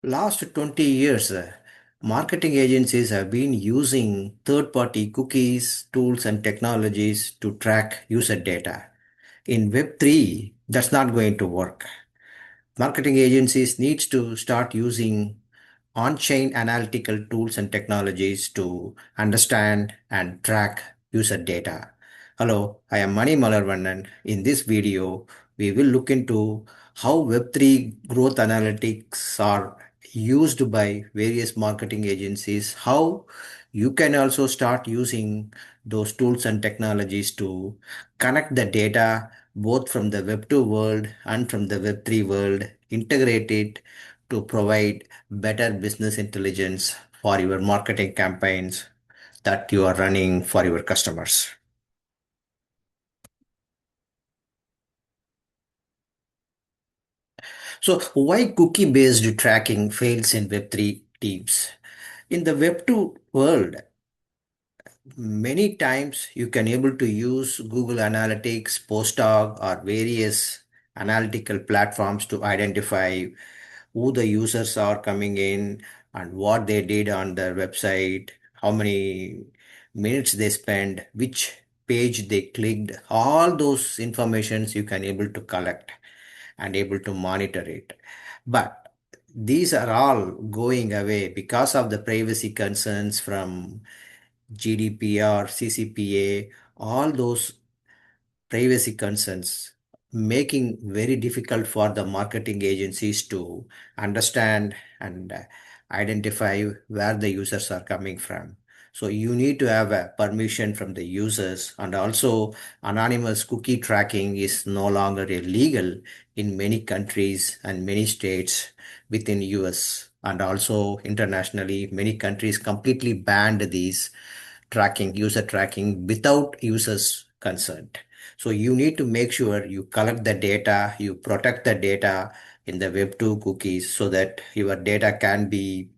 Last 20 years, marketing agencies have been using third-party cookies, tools, and technologies to track user data. In Web3, that's not going to work. Marketing agencies needs to start using on-chain analytical tools and technologies to understand and track user data. Hello, I am Mani Malarvannan. In this video, we will look into how Web3 growth analytics are used by various marketing agencies, how you can also start using those tools and technologies to connect the data both from the Web2 world and from the Web3 world, integrate it to provide better business intelligence for your marketing campaigns that you are running for your customers. So why cookie-based tracking fails in Web3 teams? In the Web2 world, many times you can able to use Google Analytics, Postdog, or various analytical platforms to identify who the users are coming in and what they did on their website, how many minutes they spend, which page they clicked. All those informations you can able to collect and able to monitor it. But these are all going away because of the privacy concerns from GDPR, CCPA, all those privacy concerns, making very difficult for the marketing agencies to understand and identify where the users are coming from. So you need to have a permission from the users, and also anonymous cookie tracking is no longer illegal in many countries and many states within US, and also internationally many countries completely banned these user tracking without users consent. So you need to make sure you collect the data, you protect the data in the Web2 cookies so that your data can be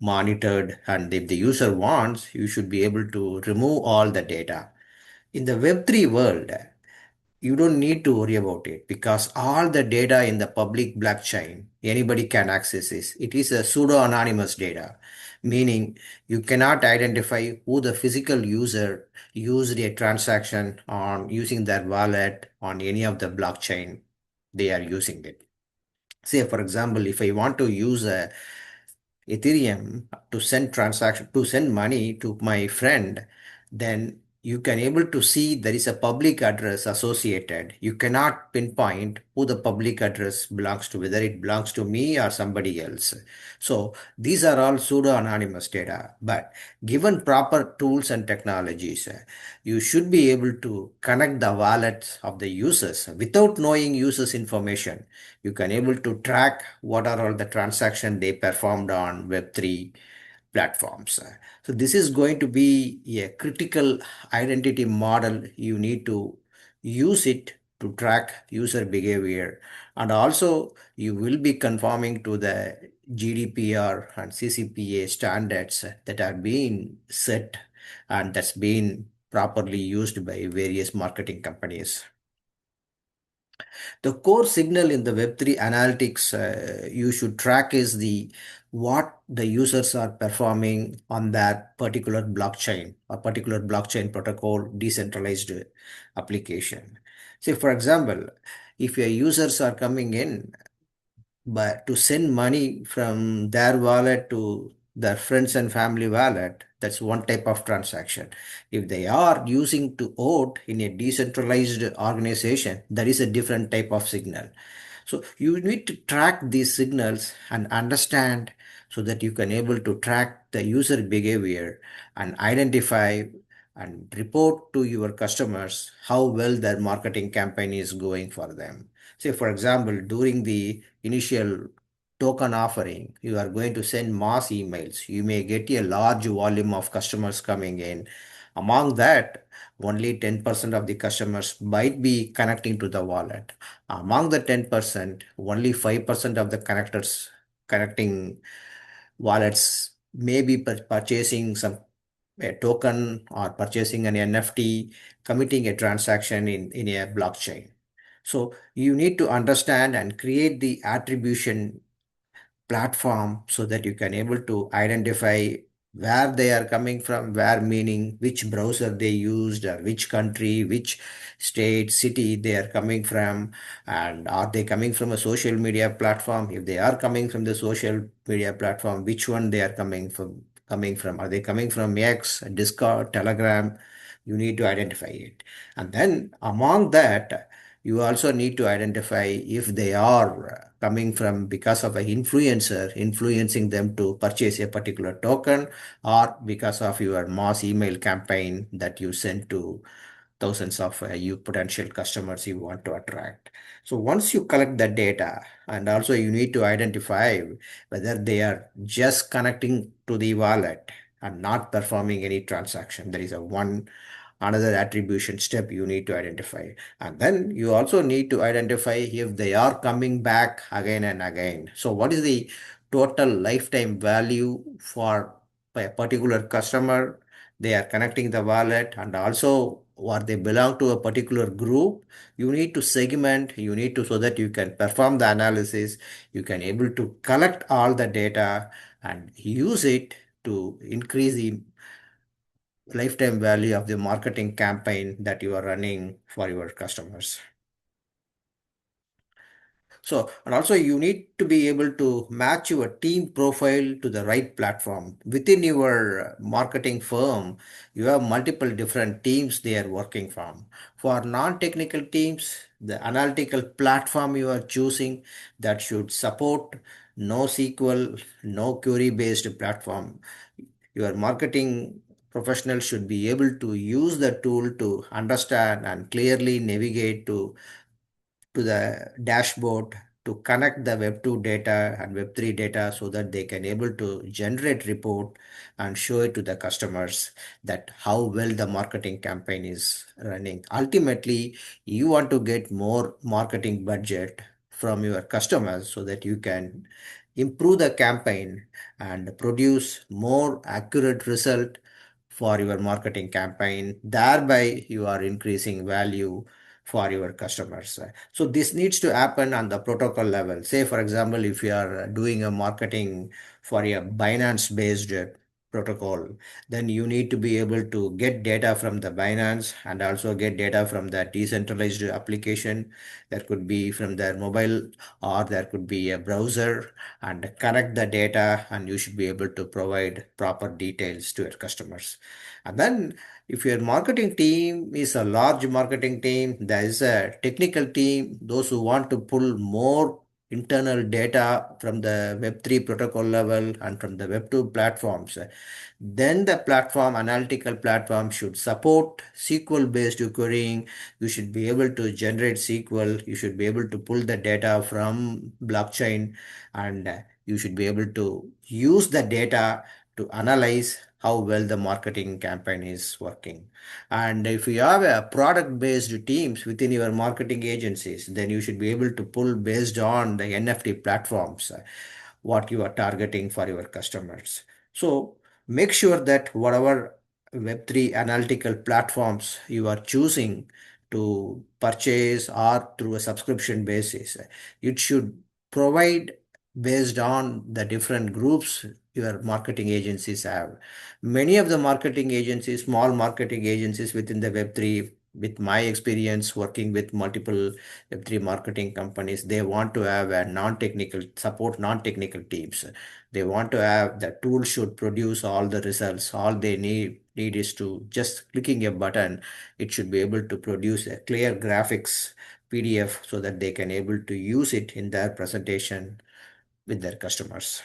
monitored. And if the user wants, you should be able to remove all the data. In the Web3 world, you don't need to worry about it because all the data in the public blockchain, anybody can access this. It is a pseudo-anonymous data, meaning you cannot identify who the physical user used a transaction on using their wallet on any of the blockchain they are using it. Say, for example, if I want to use a Ethereum to send money to my friend, then you can able to see there is a public address associated. You cannot pinpoint who the public address belongs to, whether it belongs to me or somebody else. So these are all pseudo-anonymous data. But given proper tools and technologies, you should be able to connect the wallets of the users without knowing users information. You can able to track what are all the transactions they performed on Web3 platforms. So this is going to be a critical identity model. You need to use it to track user behavior. And also you will be conforming to the GDPR and CCPA standards that are being set and that's been properly used by various marketing companies. The core signal in the Web3 analytics you should track is the what the users are performing on that particular blockchain or particular blockchain protocol decentralized application. Say, for example, if your users are coming in but to send money from their wallet to their friends and family wallet, that's one type of transaction. If they are using to vote in a decentralized organization, that is a different type of signal. So you need to track these signals and understand so that you can able to track the user behavior and identify and report to your customers how well their marketing campaign is going for them. Say, for example, during the initial token offering, you are going to send mass emails. You may get a large volume of customers coming in. Among that, only 10% of the customers might be connecting to the wallet. Among the 10%, only 5% of the connectors connecting wallets may be purchasing some a token or purchasing an NFT, committing a transaction in a blockchain. So you need to understand and create the attribution platform so that you can able to identify where they are coming from, where meaning which browser they used, or which country, which state, city they are coming from, and are they coming from a social media platform? If they are coming from the social media platform, which one they are coming from? Are they coming from X, Discord, Telegram? You need to identify it. And then among that, you also need to identify if they are coming from because of an influencer influencing them to purchase a particular token, or because of your mass email campaign that you send to thousands of you potential customers you want to attract. So once you collect the data, and also you need to identify whether they are just connecting to the wallet and not performing any transaction. There is a one another attribution step you need to identify. And then you also need to identify if they are coming back again and again. So what is the total lifetime value for a particular customer? They are connecting the wallet, and also what they belong to a particular group. You need to segment, you need to, so that you can perform the analysis, you can able to collect all the data and use it to increase the lifetime value of the marketing campaign that you are running for your customers. So, and also you need to be able to match your team profile to the right platform. Within your marketing firm, you have multiple different teams they are working from. For non-technical teams, the analytical platform you are choosing that should support NoSQL, no query-based platform. Your marketing professional should be able to use the tool to understand and clearly navigate to the dashboard to connect the Web2 data and Web3 data so that they can able to generate report and show it to the customers that how well the marketing campaign is running. Ultimately, you want to get more marketing budget from your customers so that you can improve the campaign and produce more accurate result for your marketing campaign. Thereby, you are increasing value for your customers. So this needs to happen on the protocol level. Say, for example, if you are doing a marketing for a Binance based protocol, then you need to be able to get data from the Binance and also get data from the decentralized application. That could be from their mobile, or there could be a browser, and connect the data, and you should be able to provide proper details to your customers. And then if your marketing team is a large marketing team, there is a technical team, those who want to pull more internal data from the Web3 protocol level and from the Web2 platforms, then the platform, analytical platform, should support SQL based querying. You should be able to generate SQL. You should be able to pull the data from blockchain, and you should be able to use the data to analyze how well the marketing campaign is working. And if you have a product based teams within your marketing agencies, then you should be able to pull based on the NFT platforms what you are targeting for your customers. So make sure that whatever Web3 analytical platforms you are choosing to purchase or through a subscription basis, it should provide based on the different groups your marketing agencies have. Many of the marketing agencies, small marketing agencies within the Web3, with my experience working with multiple Web3 marketing companies, they want to have a non-technical support, non-technical teams. They want to have the tool should produce all the results. All they need is to just clicking a button. It should be able to produce a clear graphics PDF so that they can able to use it in their presentation with their customers.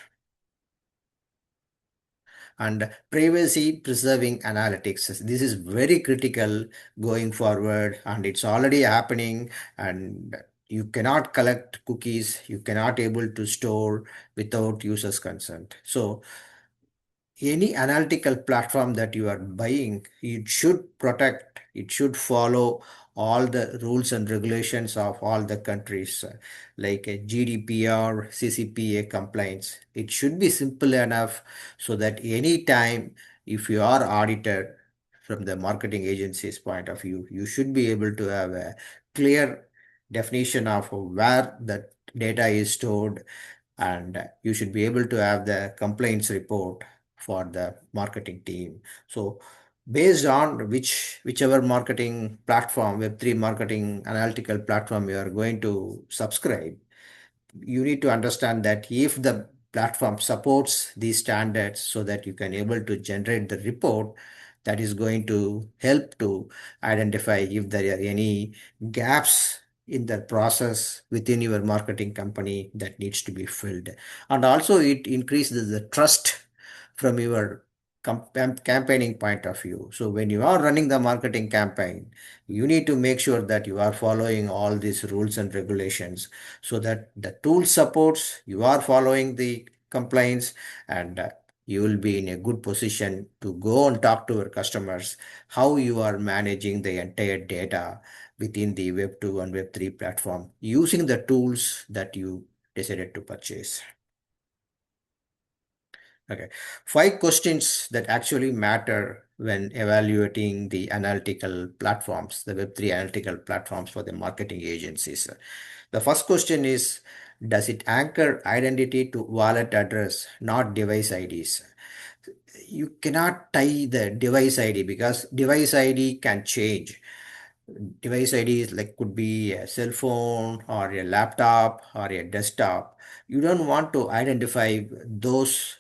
And privacy preserving analytics, this is very critical going forward, and it's already happening. And you cannot collect cookies, you cannot able to store without users consent. So any analytical platform that you are buying, it should protect, it should follow all the rules and regulations of all the countries, like a GDPR, CCPA compliance. It should be simple enough so that any time if you are audited from the marketing agency's point of view, you should be able to have a clear definition of where that data is stored, and you should be able to have the complaints report for the marketing team. So based on whichever marketing platform, Web3 marketing analytical platform you are going to subscribe, you need to understand that if the platform supports these standards, so that you can able to generate the report that is going to help to identify if there are any gaps in the process within your marketing company that needs to be filled. And also it increases the trust from your campaigning point of view. So when you are running the marketing campaign, you need to make sure that you are following all these rules and regulations, so that the tool supports, you are following the complaints, and you will be in a good position to go and talk to your customers how you are managing the entire data within the Web2 and Web3 platform using the tools that you decided to purchase. Okay, five questions that actually matter when evaluating the analytical platforms, the Web3 analytical platforms for the marketing agencies. The first question is, does it anchor identity to wallet address, not device IDs? You cannot tie the device ID because device ID can change. Device ID is like could be a cell phone or a laptop or a desktop. You don't want to identify those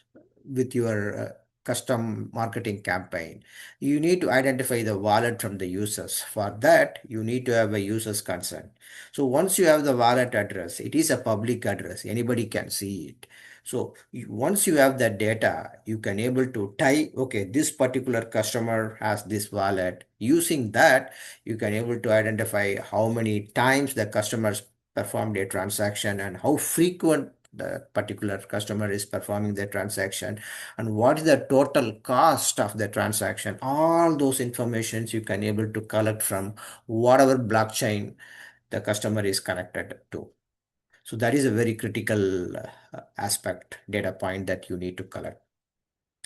with your custom marketing campaign. You need to identify the wallet from the users. For that, you need to have a user's consent. So once you have the wallet address, it is a public address. Anybody can see it. So once you have that data, you can able to tie, okay, this particular customer has this wallet. Using that, you can able to identify how many times the customers performed a transaction and how frequent the particular customer is performing the transaction, and what is the total cost of the transaction. All those informations you can able to collect from whatever blockchain the customer is connected to. So that is a very critical aspect data point that you need to collect.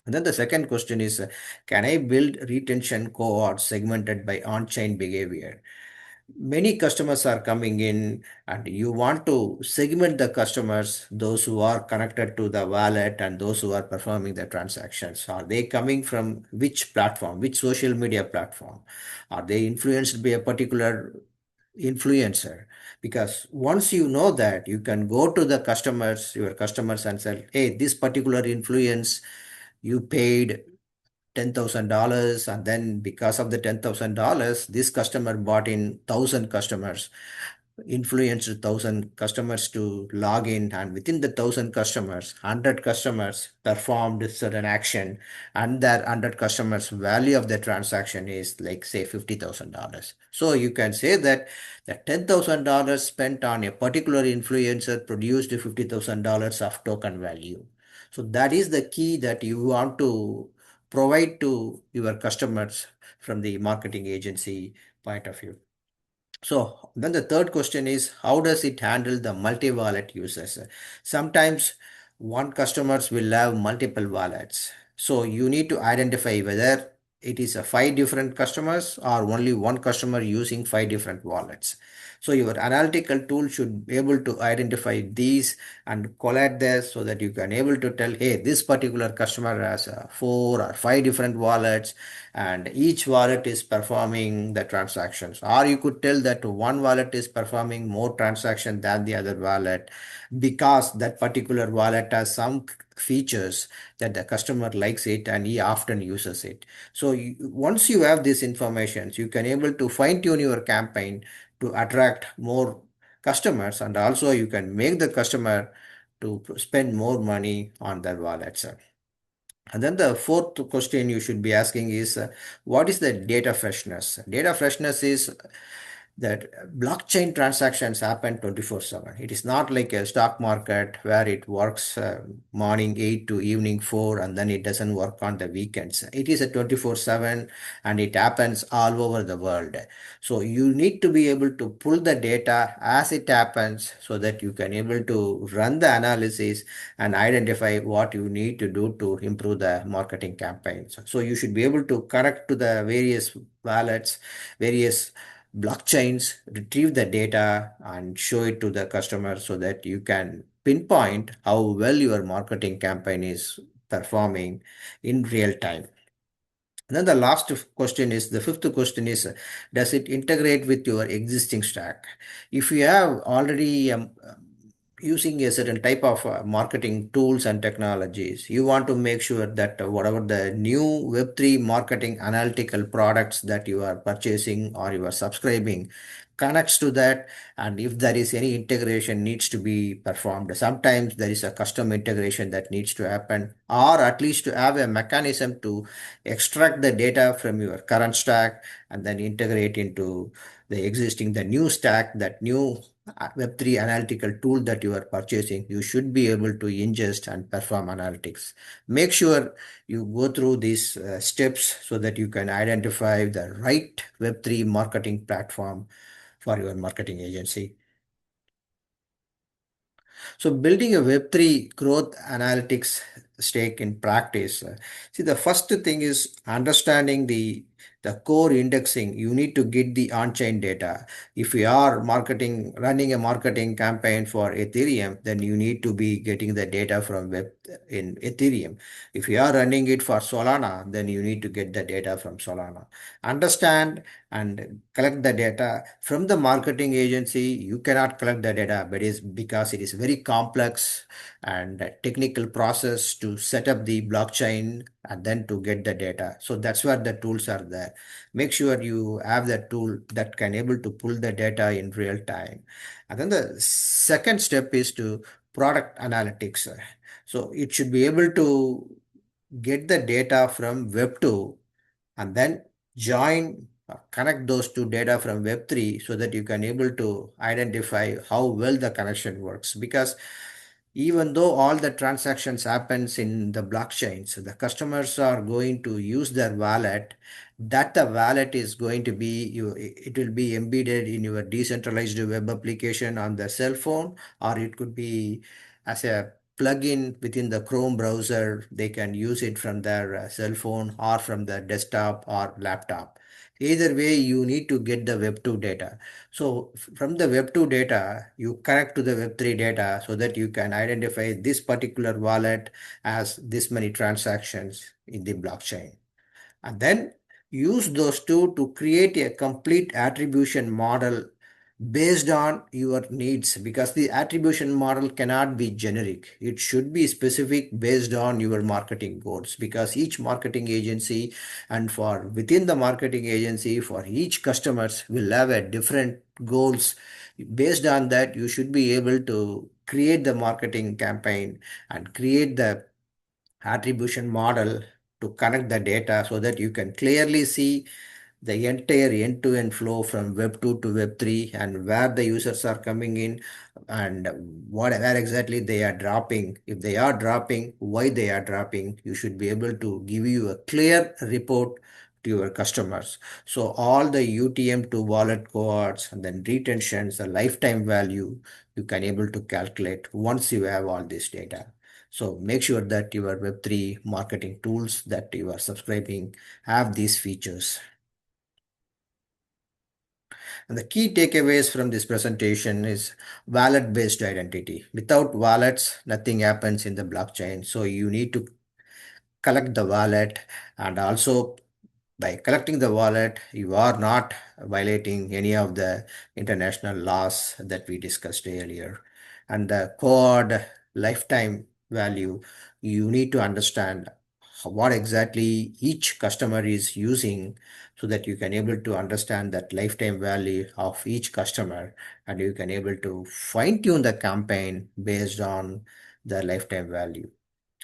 And then the second question is, can I build retention cohorts segmented by on-chain behavior? Many customers are coming in and you want to segment the customers, those who are connected to the wallet and those who are performing the transactions. Are they coming from which platform, which social media platform? Are they influenced by a particular influencer? Because once you know that, you can go to the customers, your customers, and say, hey, this particular influence you paid $10,000, and then because of the $10,000 this customer bought in 1,000 customers, influenced 1,000 customers to log in, and within the 1,000 customers 100 customers performed certain action, and that 100 customers value of the transaction is like say $50,000. So you can say that the $10,000 spent on a particular influencer produced $50,000 of token value. So that is the key that you want to provide to your customers from the marketing agency point of view. So then the third question is, how does it handle the multi-wallet users? Sometimes one customers will have multiple wallets. So you need to identify whether it is a five different customers or only one customer using five different wallets. So your analytical tool should be able to identify these and collect this, so that you can able to tell, hey, this particular customer has four or five different wallets, and each wallet is performing the transactions. Or you could tell that one wallet is performing more transaction than the other wallet because that particular wallet has some features that the customer likes it and he often uses it. So once you have these informations, you can able to fine tune your campaign to attract more customers, and also you can make the customer to spend more money on their wallets. And then the fourth question you should be asking is, what is the data freshness? Data freshness is that blockchain transactions happen 24/7. It is not like a stock market where it works morning 8 to evening 4 and then it doesn't work on the weekends. It is a 24/7 and it happens all over the world. So you need to be able to pull the data as it happens, so that you can able to run the analysis and identify what you need to do to improve the marketing campaigns. So you should be able to connect to the various wallets, various blockchains, retrieve the data and show it to the customer, so that you can pinpoint how well your marketing campaign is performing in real time. And then the last question is the fifth question is, does it integrate with your existing stack? If you have already using a certain type of marketing tools and technologies, you want to make sure that whatever the new Web3 marketing analytical products that you are purchasing or you are subscribing connects to that, and if there is any integration needs to be performed. Sometimes there is a custom integration that needs to happen, or at least to have a mechanism to extract the data from your current stack and then integrate into the new stack, that new Web3 analytical tool that you are purchasing. You should be able to ingest and perform analytics. Make sure you go through these steps so that you can identify the right Web3 marketing platform for your marketing agency. So building a Web3 growth analytics stake in practice. See, the first thing is understanding the core indexing. You need to get the on-chain data. If you are running a marketing campaign for Ethereum, then you need to be getting the data from Web in Ethereum. If you are running it for Solana, then you need to get the data from Solana. Understand and collect the data from the marketing agency. You cannot collect the data, but is because it is very complex and a technical process to set up the blockchain and then to get the data. So that's where the tools are there. Make sure you have that tool that can able to pull the data in real time. And then the second step is to product analytics. So it should be able to get the data from Web2 and then join connect those two data from Web3 so that you can able to identify how well the connection works. Because even though all the transactions happens in the blockchain, so the customers are going to use their wallet, that the wallet is going to be it will be embedded in your decentralized web application on the cell phone, or it could be as a plugin within the Chrome browser. They can use it from their cell phone or from their desktop or laptop. Either way, you need to get the Web2 data. So from the Web2 data, you connect to the Web3 data so that you can identify this particular wallet as this many transactions in the blockchain. And then use those two to create a complete attribution model based on your needs, because the attribution model cannot be generic. It should be specific based on your marketing goals, because each marketing agency and for within the marketing agency for each customers will have a different goals. Based on that, you should be able to create the marketing campaign and create the attribution model to connect the data so that you can clearly see the entire end-to-end flow from Web 2 to Web 3 and where the users are coming in and where exactly they are dropping. If they are dropping, why they are dropping. You should be able to give you a clear report to your customers. So all the UTM to wallet cohorts and then retentions, the lifetime value, you can able to calculate once you have all this data. So make sure that your Web3 marketing tools that you are subscribing have these features. And the key takeaways from this presentation is wallet-based identity. Without wallets, nothing happens in the blockchain. So you need to collect the wallet, and also by collecting the wallet, you are not violating any of the international laws that we discussed earlier. And the code lifetime value, you need to understand what exactly each customer is using so that you can able to understand that lifetime value of each customer, and you can able to fine tune the campaign based on the lifetime value.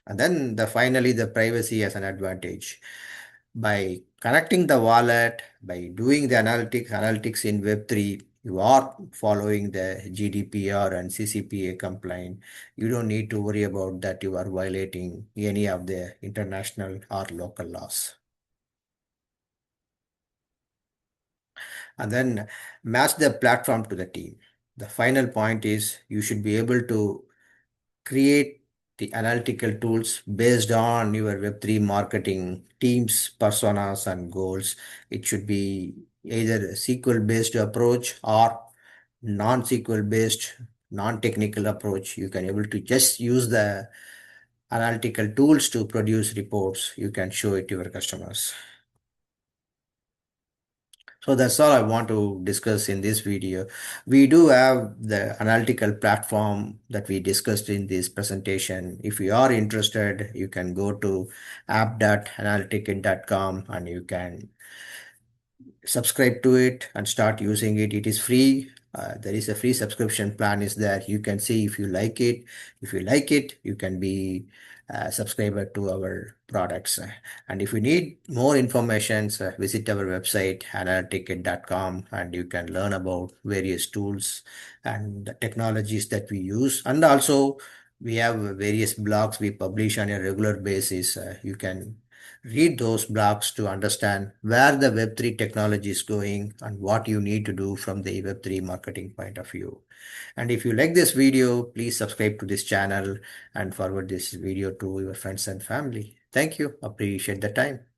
And then finally, the privacy as an advantage. By connecting the wallet, by doing the analytics in Web3, you are following the GDPR and CCPA compliant. You don't need to worry about that you are violating any of the international or local laws. And then match the platform to the team. The final point is you should be able to create the analytical tools based on your Web3 marketing teams, personas, and goals. It should be either a SQL based approach or non-SQL based non-technical approach. You can able to just use the analytical tools to produce reports. You can show it to your customers. So that's all I want to discuss in this video. We do have the analytical platform that we discussed in this presentation. If you are interested, you can go to app.analytic.com and you can subscribe to it and start using it. It is free. There is a free subscription plan is there. You can see if you like it. If you like it, you can be a subscriber to our products. And if you need more information, visit our website analytic.com and you can learn about various tools and the technologies that we use. And also we have various blogs we publish on a regular basis. You can read those blogs to understand where the Web3 technology is going and what you need to do from the Web3 marketing point of view. And if you like this video, please subscribe to this channel and forward this video to your friends and family. Thank you. Appreciate the time.